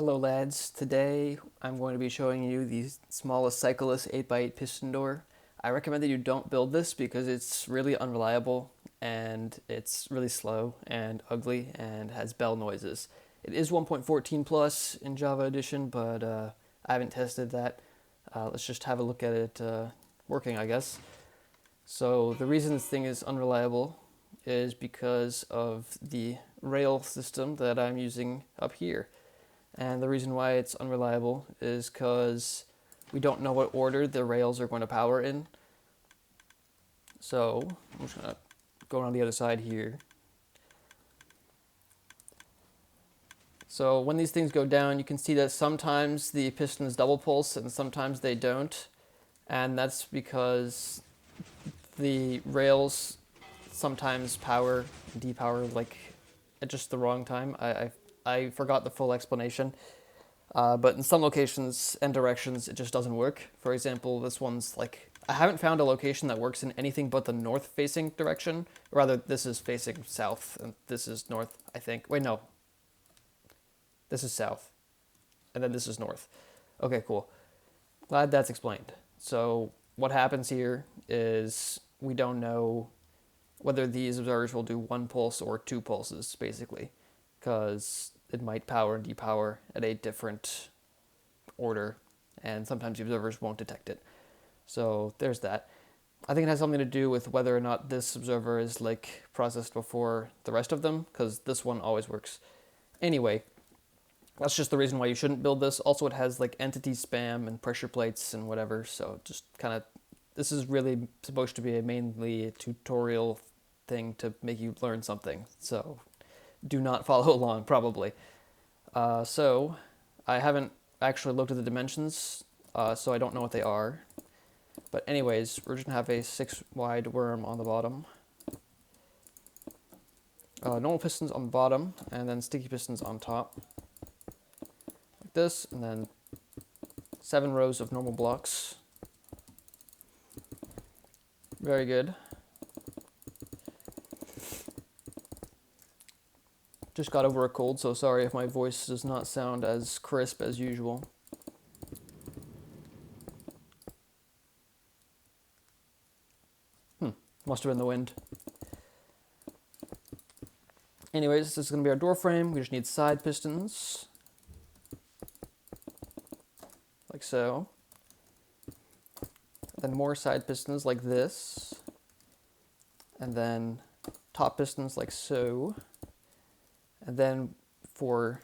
Hello lads, today I'm going to be showing you the smallest Cycleless 8x8 piston door. I recommend that you don't build this because it's really unreliable and it's really slow and ugly and has bell noises. It is 1.14 plus in Java Edition, but I haven't tested that. Let's just have a look at it working, I guess. So the reason this thing is unreliable is because of the rail system that I'm using up here. And the reason why it's unreliable is because we don't know what order the rails are going to power in. So I'm just going to go around the other side here. So when these things go down, you can see that sometimes the pistons double pulse and sometimes they don't. And that's because the rails sometimes power and depower like at just the wrong time. I forgot the full explanation. But in some locations and directions, it just doesn't work. For example, this one's like, I haven't found a location that works in anything but the north-facing direction. Or rather, this is facing south, and this is north, I think. Wait, no. This is south, and then this is north. Okay, cool. Glad that's explained. So what happens here is we don't know whether these observers will do one pulse or two pulses, basically, because it might power and depower at a different order, and sometimes the observers won't detect it. So there's that. I think it has something to do with whether or not this observer is like processed before the rest of them, because this one always works. Anyway, that's just the reason why you shouldn't build this. Also, it has like entity spam and pressure plates and whatever, so just kind of, this is really supposed to be mainly a tutorial thing to make you learn something, so do not follow along, probably. So I haven't actually looked at the dimensions, so I don't know what they are. But anyways, we're just going to have a 6 wide worm on the bottom. Normal pistons on the bottom, and then sticky pistons on top. Like this, and then 7 rows of normal blocks. Very good. Just got over a cold, so sorry if my voice does not sound as crisp as usual. Must have been the wind. Anyways, this is going to be our door frame. We just need side pistons. Like so. Then more side pistons like this. And then top pistons like so. And then for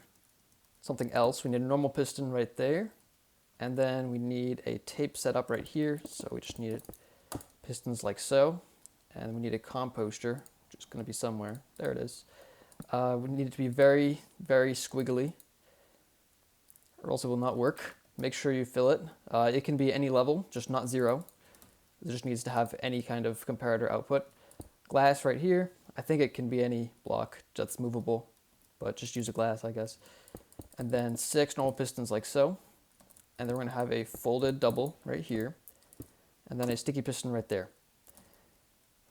something else, we need a normal piston right there. And then we need a tape set up right here. So we just need pistons like so. And we need a composter, which is going to be somewhere. There it is. We need it to be very, very squiggly, or else it will not work. Make sure you fill it. It can be any level, just not 0. It just needs to have any kind of comparator output. Glass right here. I think it can be any block that's movable, but just use a glass, I guess. And then 6 normal pistons like so. And then we're going to have a folded double right here. And then a sticky piston right there.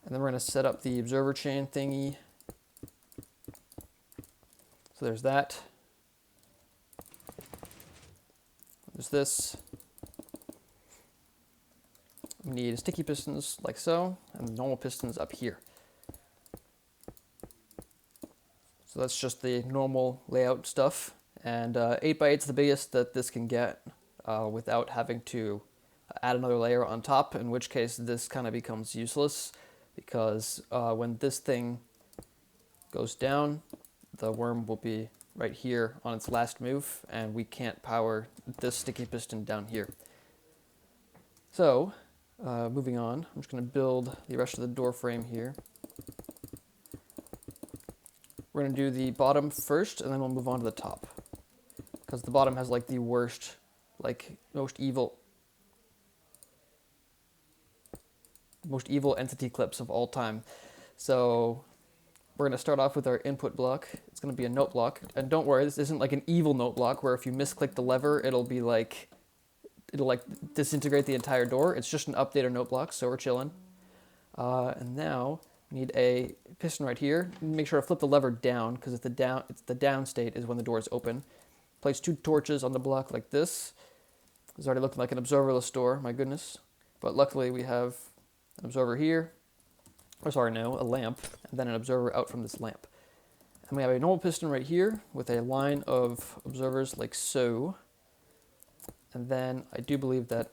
And then we're going to set up the observer chain thingy. So there's that. There's this. We need sticky pistons like so, and normal pistons up here. So that's just the normal layout stuff. And 8x8 is the biggest that this can get without having to add another layer on top, in which case this kind of becomes useless, because when this thing goes down, the worm will be right here on its last move, and we can't power this sticky piston down here. So, moving on, I'm just going to build the rest of the door frame here. We're going to do the bottom first, and then we'll move on to the top, because the bottom has like the worst, like most evil entity clips of all time. So we're going to start off with our input block. It's going to be a note block. And don't worry, this isn't like an evil note block where if you misclick the lever, it'll disintegrate the entire door. It's just an updater note block, so we're chilling. And now we need a piston right here. Make sure to flip the lever down, because it's the down state is when the door is open. place 2 torches on the block like this. It's already looking like an observerless door, my goodness. But luckily we have an observer here, or sorry, no, a lamp, and then an observer out from this lamp. And we have a normal piston right here with a line of observers like so. And then I do believe that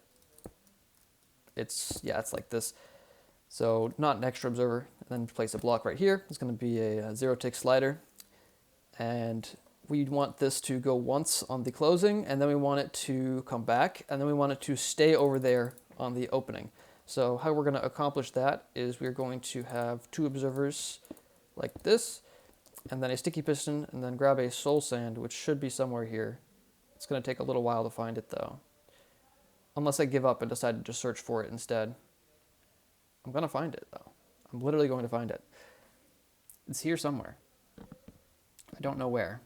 it's like this. So not an extra observer. And then place a block right here. It's going to be a 0-tick slider. And we want this to go once on the closing, and then we want it to come back, and then we want it to stay over there on the opening. So how we're going to accomplish that is we're going to have 2 observers like this, and then a sticky piston, and then grab a soul sand, which should be somewhere here. It's going to take a little while to find it though. Unless I give up and decide to just search for it instead. I'm going to find it though. I'm literally going to find it. It's here somewhere. I don't know where.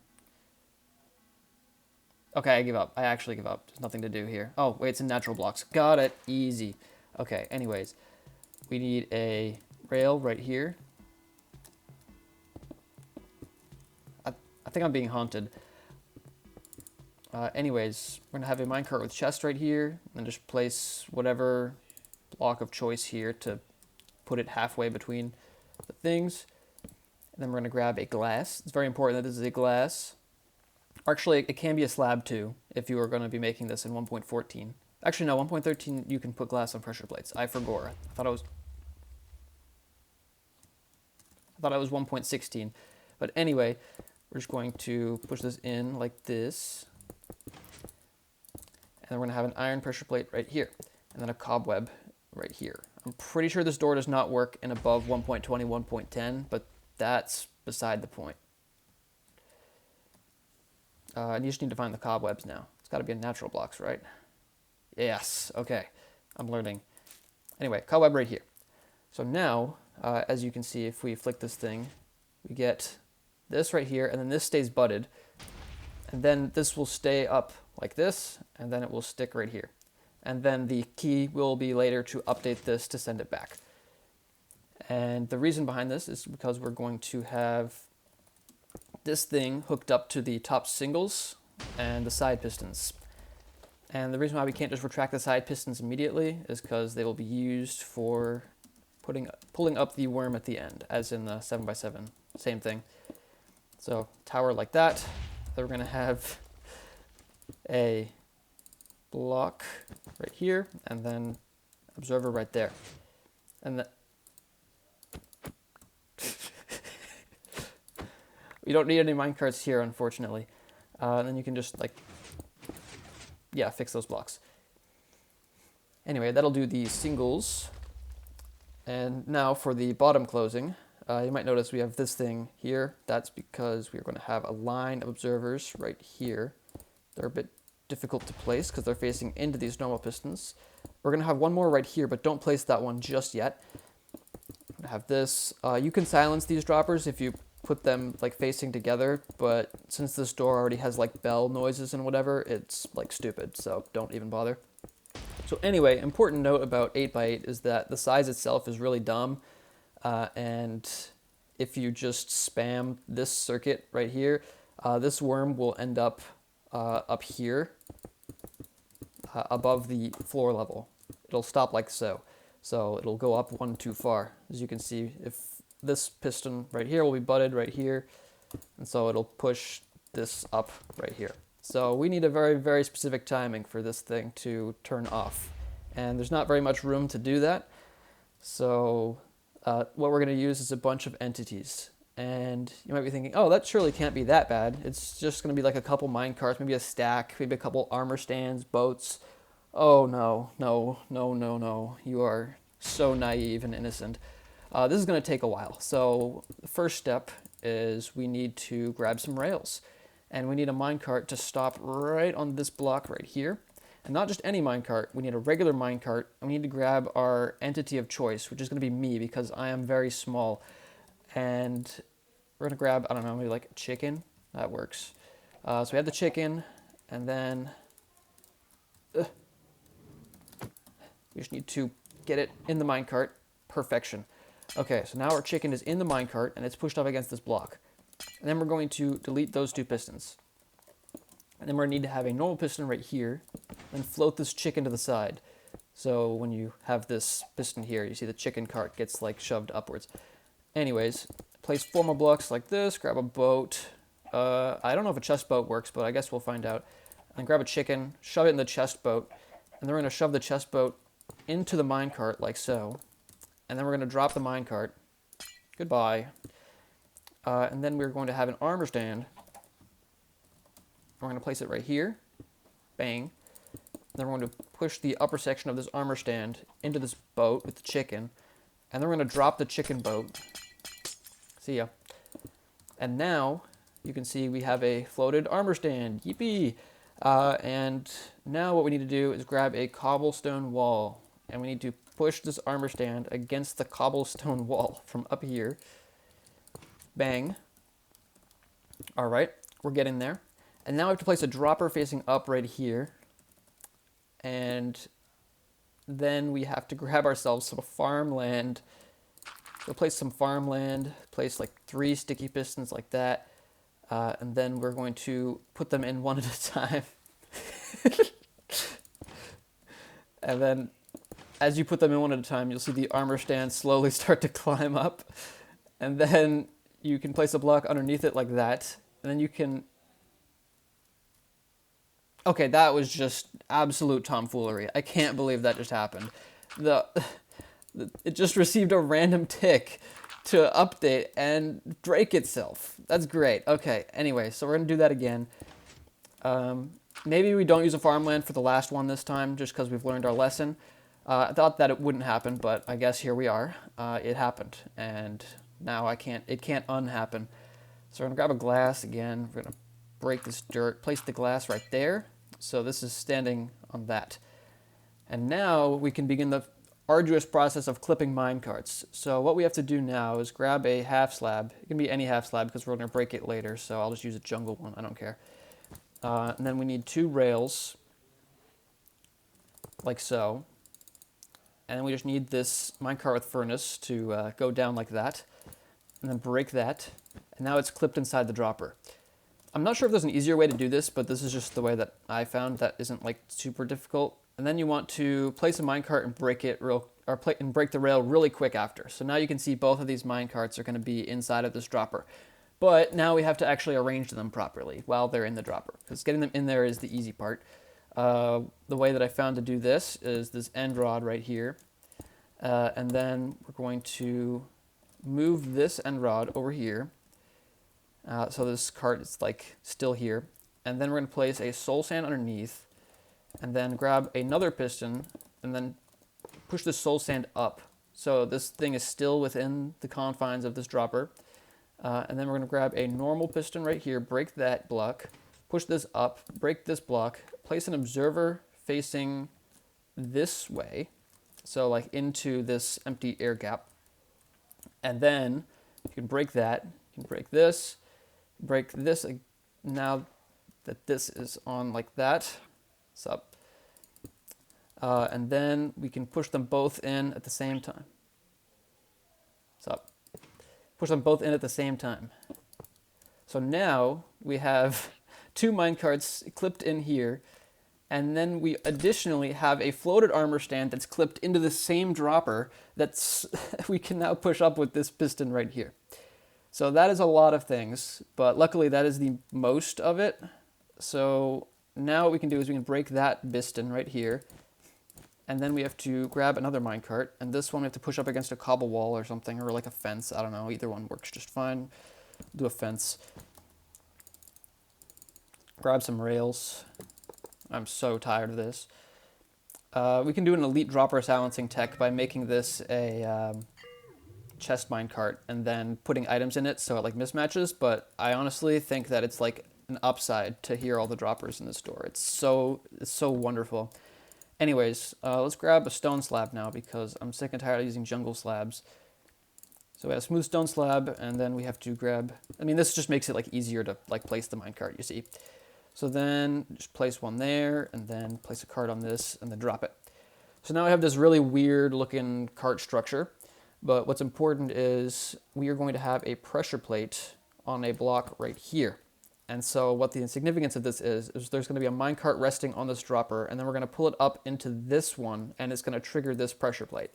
Okay, I give up. I actually give up. There's nothing to do here. Oh, wait, it's in natural blocks. Got it. Easy. Okay, anyways. We need a rail right here. I think I'm being haunted. Anyways, we're going to have a minecart with chest right here, and just place whatever block of choice here to put it halfway between the things. And then we're going to grab a glass. It's very important that this is a glass. Actually, it can be a slab too, if you are going to be making this in 1.14. Actually, no, 1.13 you can put glass on pressure plates. I forgot. I thought it was 1.16. But anyway, we're just going to push this in like this. And then we're going to have an iron pressure plate right here. And then a cobweb right here. I'm pretty sure this door does not work in above 1.20, 1.10, but that's beside the point. And you just need to find the cobwebs now. It's got to be in natural blocks, right? Yes, okay. I'm learning. Anyway, cobweb right here. So now, as you can see, if we flick this thing, we get this right here, and then this stays butted. And then this will stay up like this, and then it will stick right here. And then the key will be later to update this to send it back. And the reason behind this is because we're going to have this thing hooked up to the top singles and the side pistons. And the reason why we can't just retract the side pistons immediately is because they will be used for pulling up the worm at the end, as in the 7x7, same thing. So tower like that. Then we're going to have a block right here, and then observer right there. And you don't need any minecarts here, unfortunately. And then you can just fix those blocks. Anyway, that'll do the singles. And now for the bottom closing, you might notice we have this thing here. That's because we're going to have a line of observers right here. They're a bit difficult to place because they're facing into these normal pistons. We're going to have one more right here, but don't place that one just yet. I'm going to have this. You can silence these droppers if you put them facing together, but since this door already has bell noises and whatever, it's stupid, so don't even bother. So anyway, important note about 8x8 is that the size itself is really dumb, and if you just spam this circuit right here, this worm will end up up here above the floor level. It'll stop like so. So it'll go up one too far. As you can see, if this piston right here will be butted right here, and so it'll push this up right here. So we need a very, very specific timing for this thing to turn off. And there's not very much room to do that. So what we're going to use is a bunch of entities. And you might be thinking, oh, that surely can't be that bad. It's just going to be a couple mine carts, maybe a stack, maybe a couple armor stands, boats. Oh, no, no, no, no, no. You are so naive and innocent. This is going to take a while. So the first step is we need to grab some rails. And we need a minecart to stop right on this block right here. And not just any minecart, we need a regular minecart. And we need to grab our entity of choice, which is going to be me because I am very small. And we're going to grab, I don't know, maybe a chicken. That works. So we have the chicken, and then we just need to get it in the minecart. Perfection. Okay, so now our chicken is in the minecart, and it's pushed up against this block. And then we're going to delete those two pistons. And then we're going to need to have a normal piston right here, and float this chicken to the side. So when you have this piston here, you see the chicken cart gets like shoved upwards. Anyways, place 4 more blocks like this, grab a boat. I don't know if a chest boat works, but I guess we'll find out. And grab a chicken, shove it in the chest boat, and then we're going to shove the chest boat into the minecart like so. And then we're going to drop the minecart. Goodbye. And then we're going to have an armor stand. We're going to place it right here. Bang. Then we're going to push the upper section of this armor stand into this boat with the chicken. And then we're going to drop the chicken boat. See ya. And now you can see we have a floated armor stand. Yippee! And now what we need to do is grab a cobblestone wall. And we need to push this armor stand against the cobblestone wall from up here. Bang. All right, we're getting there. And now we have to place a dropper facing up right here. And then we have to grab ourselves some farmland. So place some farmland, place like 3 sticky pistons like that. And then we're going to put them in one at a time. And then as you put them in one at a time, you'll see the armor stand slowly start to climb up. And then you can place a block underneath it like that. And then you can... Okay, that was just absolute tomfoolery. I can't believe that just happened. It just received a random tick to update and break itself. That's great. Okay, anyway, so we're going to do that again. Maybe we don't use a farmland for the last one this time, just because we've learned our lesson. I thought that it wouldn't happen, but I guess here we are. It happened, and now it can't unhappen. So we're going to grab a glass again. We're going to break this dirt, place the glass right there. So this is standing on that. And now we can begin the arduous process of clipping minecarts. So what we have to do now is grab a half slab. It can be any half slab because we're going to break it later, so I'll just use a jungle one. I don't care. And then we need 2 rails, like so. And then we just need this minecart with furnace to go down like that. And then break that. And now it's clipped inside the dropper. I'm not sure if there's an easier way to do this, but this is just the way that I found that isn't like super difficult. And then you want to place a minecart and break it break the rail really quick after. So now you can see both of these minecarts are going to be inside of this dropper. But now we have to actually arrange them properly while they're in the dropper, because getting them in there is the easy part. The way that I found to do this is this end rod right here. And then we're going to move this end rod over here. So this cart is like still here. And then we're going to place a soul sand underneath. And then grab another piston and then push the soul sand up. So this thing is still within the confines of this dropper. And then we're going to grab a normal piston right here, break that block, push this up, break this block, place an observer facing this way. So like into this empty air gap. And then you can break that, you can break this. Now that this is on like that, it's up. And then we can push them both in at the same time. It's up. Push them both in at the same time. So now we have 2 minecarts clipped in here, and then we additionally have a floated armor stand that's clipped into the same dropper that's we can now push up with this piston right here. So that is a lot of things, but luckily that is the most of it. So now what we can do is we can break that piston right here, and then we have to grab another minecart, and this one we have to push up against a cobble wall or something, or like a fence. I don't know, either one works just fine. Do a fence. Grab some rails. I'm so tired of this. We can do an elite dropper silencing tech by making this a chest minecart and then putting items in it so it like mismatches, but I honestly think that it's like an upside to hear all the droppers in the store. It's so wonderful. Anyways, let's grab a stone slab now because I'm sick and tired of using jungle slabs. So we have a smooth stone slab, and then we have to grab, I mean, this just makes it like easier to like place the minecart, you see. So then just place one there, and then place a cart on this, and then drop it. So now I have this really weird looking cart structure, but what's important is we are going to have a pressure plate on a block right here. And so what the significance of this is there's going to be a minecart resting on this dropper, and then we're going to pull it up into this one, and it's going to trigger this pressure plate.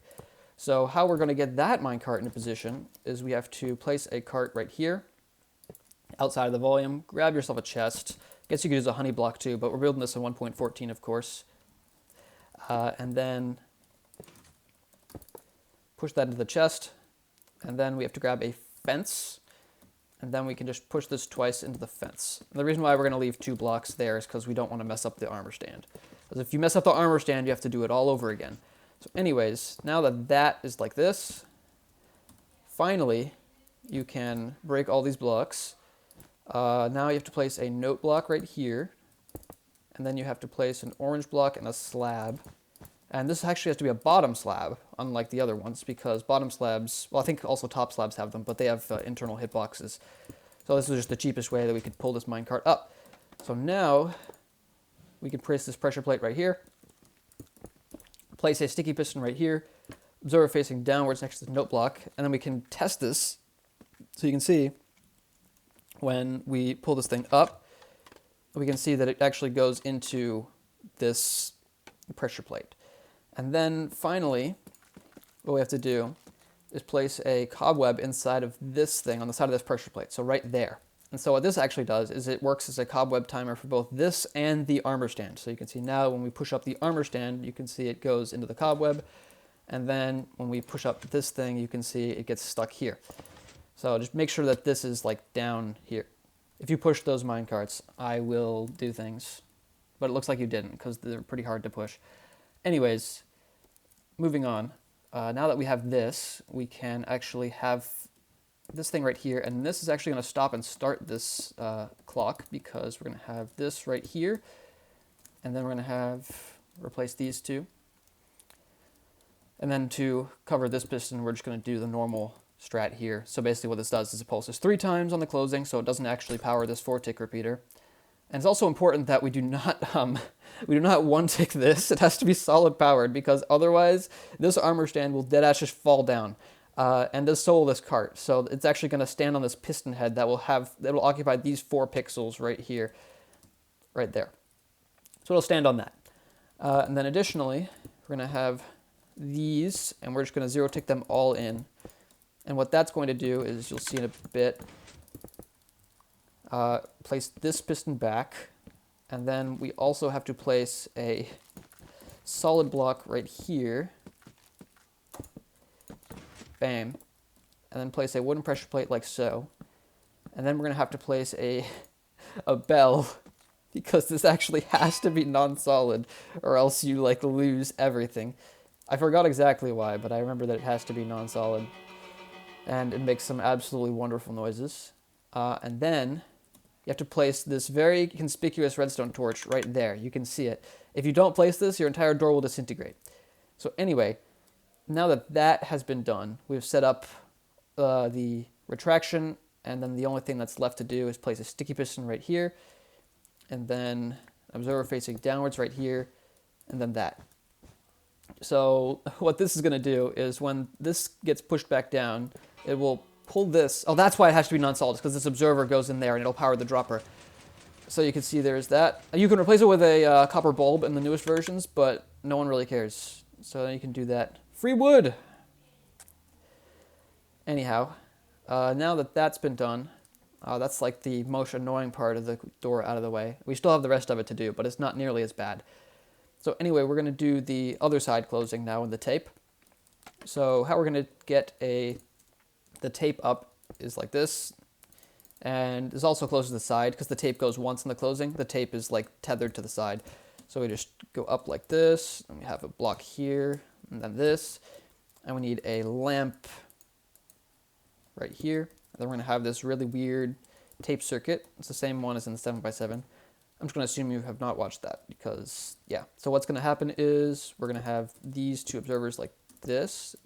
So how we're going to get that minecart into position is we have to place a cart right here, outside of the volume, grab yourself a chest. I guess you could use a honey block too, but we're building this in 1.14, of course. And then push that into the chest, and then we have to grab a fence, and then we can just push this twice into the fence. And the reason why we're going to leave 2 blocks there is because we don't want to mess up the armor stand. Because if you mess up the armor stand, you have to do it all over again. So anyways, now that that is like this, finally, you can break all these blocks. Now you have to place a note block right here, and then you have to place an orange block and a slab. And this actually has to be a bottom slab, unlike the other ones, because bottom slabs, well, I think also top slabs have them, but they have internal hitboxes. So this is just the cheapest way that we could pull this minecart up. So now we can place this pressure plate right here, place a sticky piston right here, observer facing downwards next to the note block, and then we can test this. So you can see when we pull this thing up, we can see that it actually goes into this pressure plate. And then finally, what we have to do is place a cobweb inside of this thing on the side of this pressure plate, so right there. And so what this actually does is it works as a cobweb timer for both this and the armor stand. So you can see now when we push up the armor stand, you can see it goes into the cobweb. And then when we push up this thing, you can see it gets stuck here. So just make sure that this is like down here. If you push those minecarts, I will do things. But it looks like you didn't because they're pretty hard to push. Anyways, moving on. Now that we have this, we can actually have this thing right here, and this is actually going to stop and start this clock because we're going to have this right here, and then we're going to replace these two. And then to cover this piston, we're just going to do the normal strat here. So basically what this does is it pulses 3 times on the closing, so it doesn't actually power this 4-tick repeater. And it's also important that we do not one-tick this. It has to be solid powered because otherwise this armor stand will deadass just fall down. And this so will this cart. So it's actually going to stand on this piston head that will occupy these 4 pixels right here, right there. So it'll stand on that. And then additionally, we're going to have these, and we're just going to 0-tick them all in. And what that's going to do is, you'll see in a bit, place this piston back, and then we also have to place a solid block right here, bam, and then place a wooden pressure plate like so, and then we're going to have to place a bell, because this actually has to be non-solid, or else you like lose everything. I forgot exactly why, but I remember that it has to be non-solid, and it makes some absolutely wonderful noises. And then you have to place this very conspicuous redstone torch right there. You can see it. If you don't place this, your entire door will disintegrate. So anyway, now that that has been done, we've set up the retraction, and then the only thing that's left to do is place a sticky piston right here, and then observer facing downwards right here, and then that. So what this is going to do is when this gets pushed back down, it will pull this. Oh, that's why it has to be non-solid, because this observer goes in there and it'll power the dropper. So you can see there's that. You can replace it with a copper bulb in the newest versions, but no one really cares. So you can do that. Free wood! Anyhow, now that that's been done, that's like the most annoying part of the door out of the way. We still have the rest of it to do, but it's not nearly as bad. So anyway, we're going to do the other side closing now in the tape. So how we're going to get the tape up is like this, and it's also close to the side because the tape goes once in the closing. The tape is like tethered to the side. So we just go up like this, and we have a block here, and then this, and we need a lamp right here. And then we're going to have this really weird tape circuit. It's the same one as in the 7x7. I'm just going to assume you have not watched that because, yeah. So what's going to happen is we're going to have these 2 observers like this.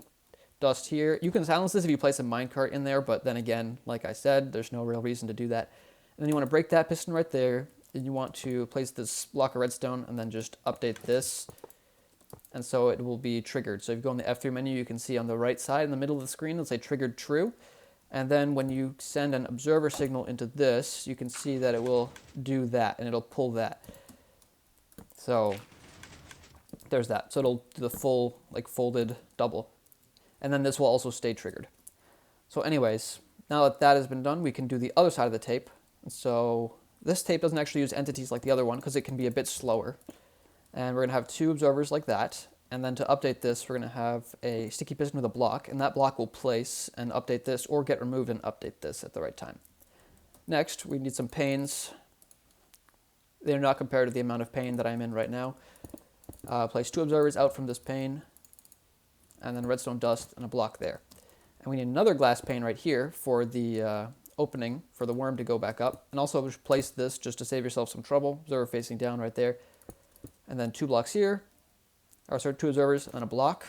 Dust here. You can silence this if you place a minecart in there, but then again, like I said, there's no real reason to do that. And then you want to break that piston right there, and you want to place this block of redstone and then just update this. And so it will be triggered. So if you go in the F3 menu, you can see on the right side in the middle of the screen, it'll say triggered true. And then when you send an observer signal into this, you can see that it will do that, and it'll pull that. So there's that. So it'll do the full, like, folded double. And then this will also stay triggered. So anyways, now that that has been done, we can do the other side of the tape. So this tape doesn't actually use entities like the other one because it can be a bit slower. And we're going to have 2 observers like that. And then to update this, we're going to have a sticky piston with a block, and that block will place and update this, or get removed and update this at the right time. Next, we need some panes. They're not compared to the amount of pane that I'm in right now. Place 2 observers out from this pane, and then redstone dust and a block there. And we need another glass pane right here for the opening for the worm to go back up. And also just place this just to save yourself some trouble. Observer facing down right there. And then 2 blocks here. Or sorry, 2 observers and a block.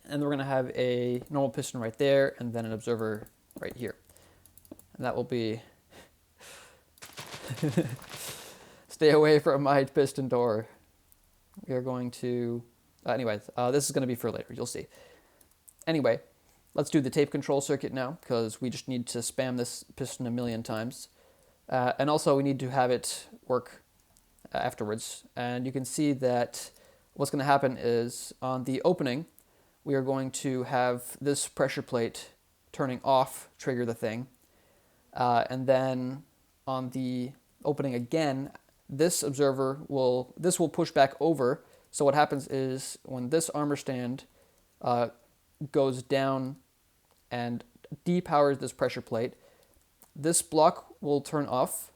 And we're going to have a normal piston right there, and then an observer right here. And that will be... Stay away from my piston door. We are going to... anyways, this is going to be for later. You'll see. Anyway, let's do the tape control circuit now, because we just need to spam this piston a million times. And also we need to have it work afterwards. And you can see that what's going to happen is on the opening, we are going to have this pressure plate turning off trigger the thing. And then on the opening again, this observer will push back over. So what happens is when this armor stand goes down and depowers this pressure plate, this block will turn off,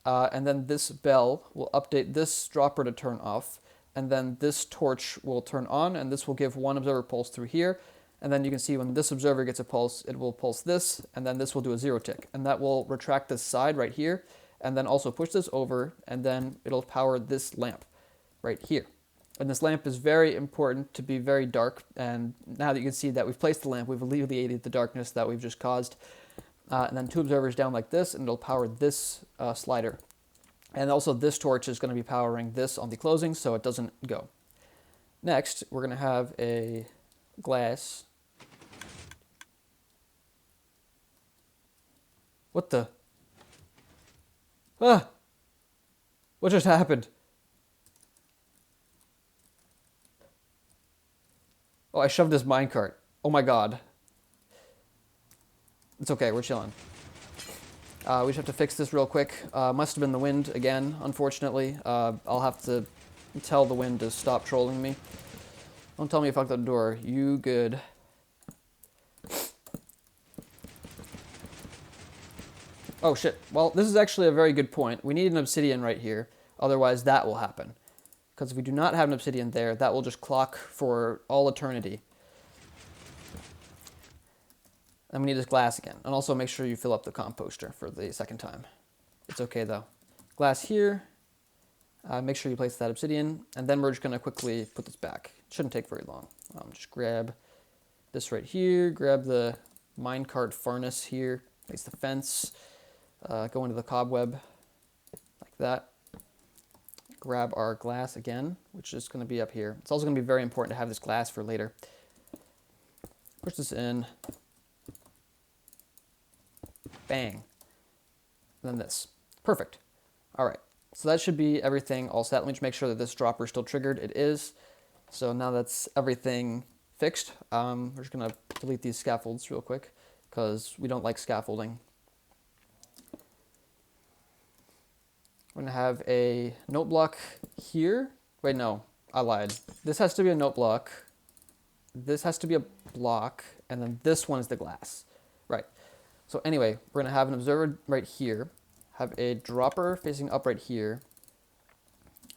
and then this bell will update this dropper to turn off, and then this torch will turn on, and this will give 1 observer pulse through here. And then you can see when this observer gets a pulse, it will pulse this, and then this will do a 0 tick. And that will retract this side right here, and then also push this over, and then it'll power this lamp right here. And this lamp is very important to be very dark, and now that you can see that we've placed the lamp, we've alleviated the darkness that we've just caused. And then 2 observers down like this, and it'll power this slider. And also this torch is going to be powering this on the closing, so it doesn't go. Next, we're going to have a glass. What the? Ah! What just happened? Oh, I shoved this minecart. Oh my god. It's okay, we're chilling. We just have to fix this real quick. Must have been the wind again, unfortunately. I'll have to tell the wind to stop trolling me. Don't tell me you fucked up the door. You good. Oh shit. Well, this is actually a very good point. We need an obsidian right here. Otherwise that will happen. Because if we do not have an obsidian there, that will just clock for all eternity. And we need this glass again. And also make sure you fill up the composter for the second time. It's okay though. Glass here. Make sure you place that obsidian. And then we're just going to quickly put this back. It shouldn't take very long. Just grab this right here. Grab the minecart furnace here. Place the fence. Go into the cobweb like that. Grab our glass again, which is going to be up here. It's also going to be very important to have this glass for later. Push this in. Bang. And then this. Perfect. All right. So that should be everything all set. Let me just make sure that this dropper is still triggered. It is. So now that's everything fixed. We're just going to delete these scaffolds real quick because we don't like scaffolding. We're going to have a note block here. Wait, no, I lied. This has to be a note block. This has to be a block. And then this one is the glass. Right. So anyway, we're going to have an observer right here. Have a dropper facing up right here.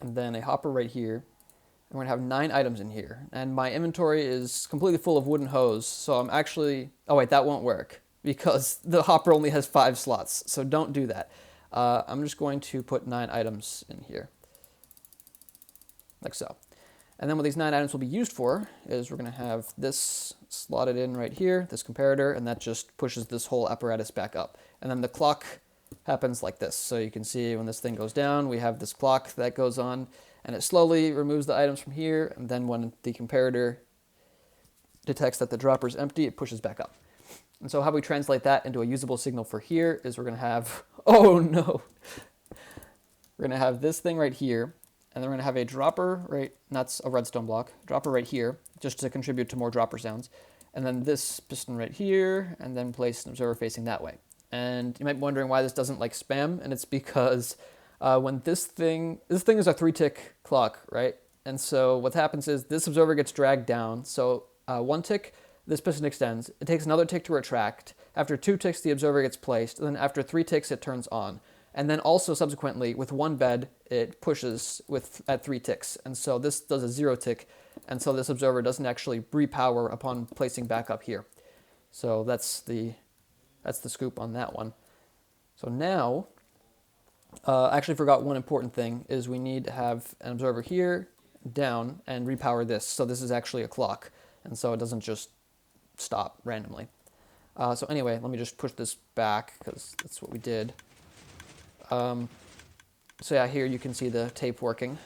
And then a hopper right here. And we're going to have 9 items in here. And my inventory is completely full of wooden hose. So I'm actually... Oh wait, that won't work. Because the hopper only has 5 slots. So don't do that. I'm just going to put 9 items in here. Like so. And then what these 9 items will be used for is we're going to have this slotted in right here, this comparator, and that just pushes this whole apparatus back up. And then the clock happens like this. So you can see when this thing goes down, we have this clock that goes on, and it slowly removes the items from here, and then when the comparator detects that the dropper is empty, it pushes back up. And so how we translate that into a usable signal for here is we're going to have, oh no, we're going to have this thing right here, and then we're going to have a dropper right, and that's a redstone block, dropper right here, just to contribute to more dropper sounds. And then this piston right here, and then place an observer facing that way. And you might be wondering why this doesn't like spam, and it's because when this thing is a 3-tick clock, right? And so what happens is this observer gets dragged down. So 1 tick, this piston extends. It takes another tick to retract. After 2 ticks, the observer gets placed. And then after 3 ticks, it turns on. And then also subsequently, with 1 bed, it pushes at 3 ticks. And so this does a 0 tick. And so this observer doesn't actually repower upon placing back up here. So that's the scoop on that one. So now, I actually forgot one important thing, is we need to have an observer here, down, and repower this. So this is actually a clock. And so it doesn't just stop randomly. So anyway, let me just push this back, because that's what we did. So yeah, here you can see the tape working. You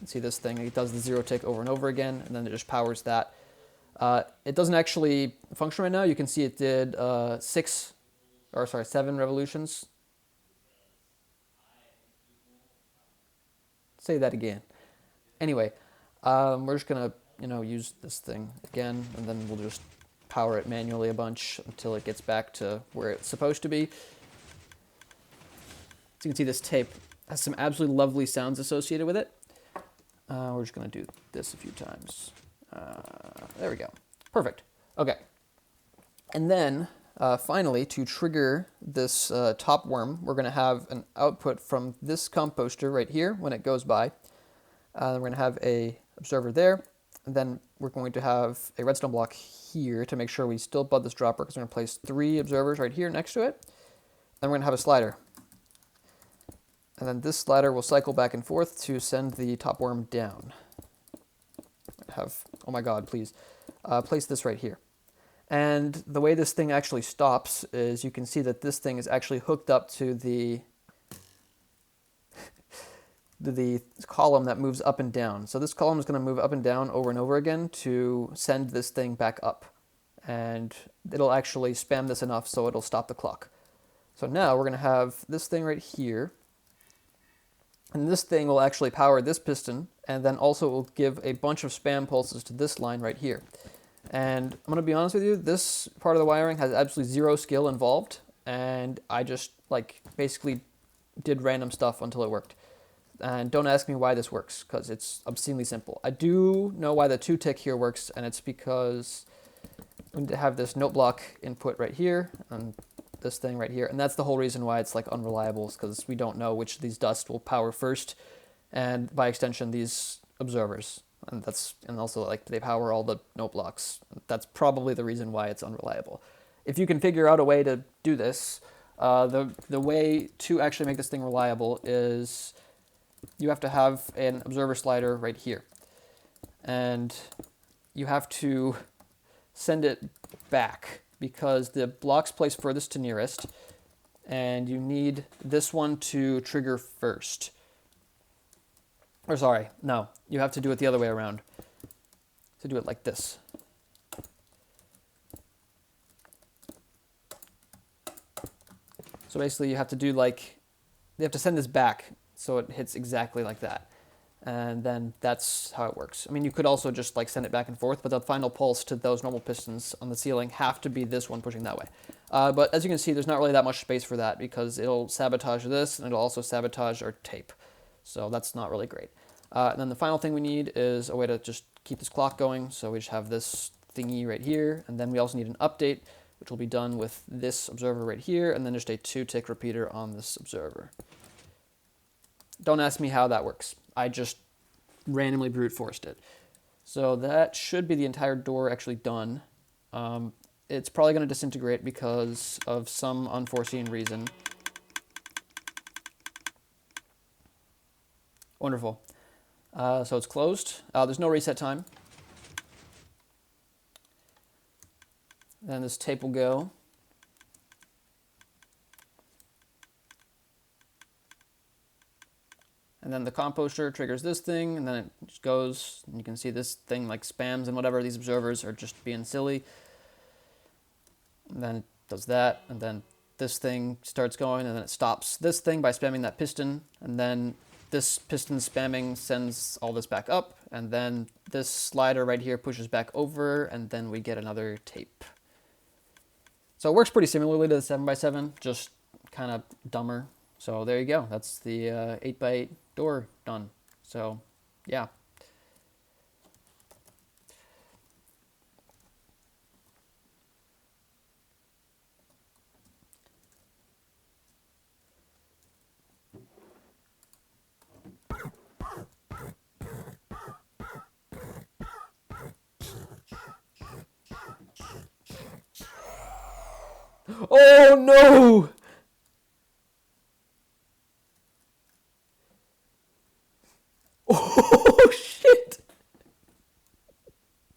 can see this thing, it does the 0 tick over and over again, and then it just powers that. It doesn't actually function right now. You can see it did 7 revolutions. Say that again. Anyway, we're just gonna, use this thing again, and then we'll just power it manually a bunch until it gets back to where it's supposed to be. So you can see this tape has some absolutely lovely sounds associated with it. We're just going to do this a few times. There we go. Perfect. Okay. And then, finally, to trigger this top worm, we're going to have an output from this composter right here when it goes by. We're going to have a observer there. And then we're going to have a redstone block here to make sure we still bud this dropper, because we're going to place 3 observers right here next to it. Then we're going to have a slider. And then this slider will cycle back and forth to send the top worm down. Oh my god, please. Place this right here. And the way this thing actually stops is you can see that this thing is actually hooked up to the column that moves up and down. So this column is going to move up and down over and over again to send this thing back up. And it'll actually spam this enough so it'll stop the clock. So now we're going to have this thing right here. And this thing will actually power this piston, and then also will give a bunch of spam pulses to this line right here. And I'm going to be honest with you, this part of the wiring has absolutely 0 skill involved, and I just basically did random stuff until it worked. And don't ask me why this works, because it's obscenely simple. I do know why the 2 tick here works, and it's because we need to have this note block input right here, and this thing right here, and that's the whole reason why it's unreliable, is because we don't know which of these dusts will power first, and by extension these observers, and also they power all the note blocks. That's probably the reason why it's unreliable. If you can figure out a way to do this, the way to actually make this thing reliable is you have to have an observer slider right here, and you have to send it back, because the block's placed furthest to nearest, and you need this one to trigger first. Or sorry, no, you have to do it the other way around. To do it like this. So basically you have to do you have to send this back so it hits exactly like that. And then that's how it works. I mean, you could also just send it back and forth, but the final pulse to those normal pistons on the ceiling have to be this one pushing that way. But as you can see, there's not really that much space for that, because it'll sabotage this, and it'll also sabotage our tape. So that's not really great. And then the final thing we need is a way to just keep this clock going. So we just have this thingy right here, and then we also need an update, which will be done with this observer right here, and then just a 2-tick repeater on this observer. Don't ask me how that works. I just randomly brute forced it. So that should be the entire door actually done. It's probably going to disintegrate because of some unforeseen reason. Wonderful. So it's closed. There's no reset time. Then this tape will go. And then the composter triggers this thing, and then it just goes, and you can see this thing spams and whatever. These observers are just being silly. and then it does that, and then this thing starts going, and then it stops this thing by spamming that piston, and then this piston spamming sends all this back up, and then this slider right here pushes back over, and then we get another tape. So it works pretty similarly to the 7x7, just kind of dumber. So there you go. That's the 8x8 door done. So yeah. Oh no!